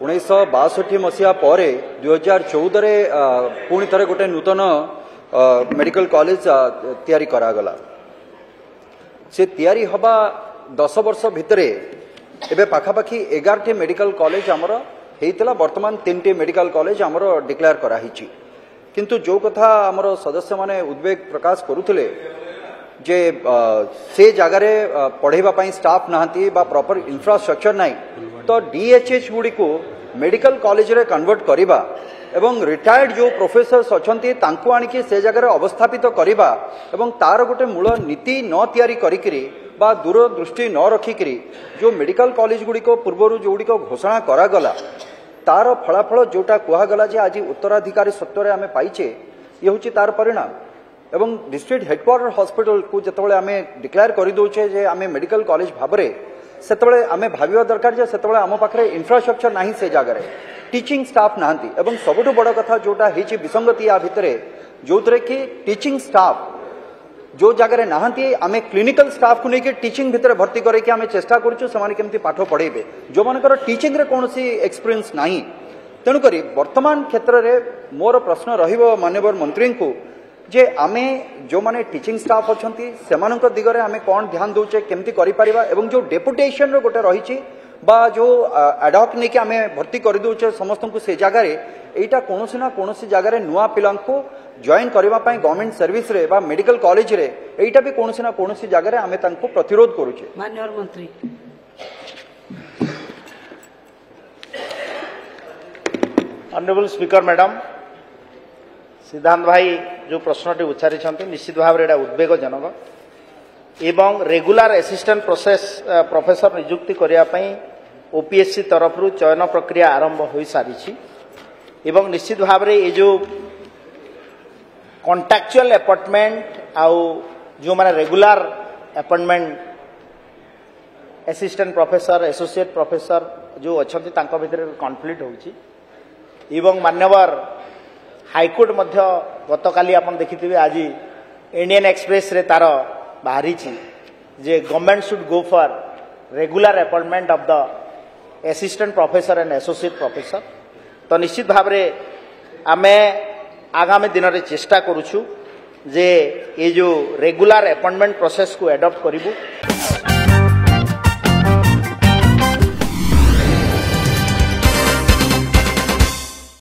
1962 मसीहा पर 2014 पुणी थे गोटे नूतन मेडिकल कॉलेज तैयारी करागला से तैयारी हवा 10 वर्ष भितर एबे पाखापाखि 11 मेडिकल कॉलेज आमर होता बर्तमान 3 मेडिकल कॉलेज आमर डिक्लेयर कराही किंतु जो कथा आमर सदस्य माने उद्वेग प्रकाश करुले जे से जगार पढ़ाई स्टाफ नहांती बा प्रॉपर इंफ्रास्ट्रक्चर नहीं तो डीएचएच गुड़ी को मेडिकल कॉलेज रे कन्वर्ट करिबा एवं रिटायर्ड जो प्रोफेसर्स अच्छी तांको आनिकी से जगह अवस्थापित करिबा एवं तार गोटे मूल नीति न तैयारी करिकरी बा दूरदृष्टि न रखिकरी जो मेडिकल कॉलेज गुड़ी को पूर्व जो गुड़ी को घोषणा करागला तार फलाफल जोटा कहगला जे आज उत्तराधिकारी सत्वर आम पाइचे ये हूँ तार परिणाम एवं डिस्ट्रिक्ट हेडक्वार्टर हॉस्पिटल को जितेबाला आम डिक्लेयर करदे जे आम मेडिकल कॉलेज भाव से आम भाविया दरकार जे से आम पाखे इंफ्रास्ट्रक्चर ना से जगार टीचिंग स्टाफ नहांती एवं सबुठु बड़ कथा जोटा होची विसंगति या भितर जो कि टीचिंग स्टाफ जो जगह नहांती आम क्लिनिकल स्टाफ को लेकिन टीचिंग भितर भर्ती करके आम चेष्टा करूँ से पाठ पढ़ेबे जो मानकर टीचिंग रे कौन एक्सपीरियंस नहीं तेणुक वर्तमान क्षेत्र में मोर प्रश्न रहिबो माननीय मंत्री को जे आमे जो माने टीचिंग स्टाफ अच्छी से दिगरे आमे कौन ध्यान दौचे केमती करि परिबा एवं जो डेपुटेशन रो गोटे रही बा जो एडॉक नहीं आमे भर्ती कर दौचे समस्त को से जगार एटा कौनसी ना कौनसी जगार नुआ पिला जॉइन करने गवर्नमेंट सर्विस रे बा मेडिकल कॉलेज रे एटा भी कौनसी ना कौनसी जगार आमे तांको प्रतिरोध करूचे। माननीय मंत्री ऑनरेबल स्पीकर मैडम सिद्धांत भाई जो प्रश्नटी उच्चारी निश्चित भाव में उद्वेगजनक एवं रेगुलर असिस्टेंट प्रोफेसर नियुक्ति करने ओपीएससी तरफ चयन प्रक्रिया आरंभ हो सारी एवं निश्चित भाव में ये जो कॉन्ट्रैक्चुअल अपॉइंटमेंट आउ जो माने regular appointment assistant professor associate professor जो अच्छा भितर कॉन्फ्लिक्ट हो मान्यवर हाईकोर्ट मध्य गतकाली आप देखिथिबे आज इंडियन एक्सप्रेस रे तार बाहरी जे government should go for regular appointment of the assistant professor and associate professor तो निश्चित भाव में आमे आगामी दिन में चेष्टा करूछु जे ये जो रेगुलर अपॉइंटमेंट प्रोसेस को एडॉप्ट करिबु।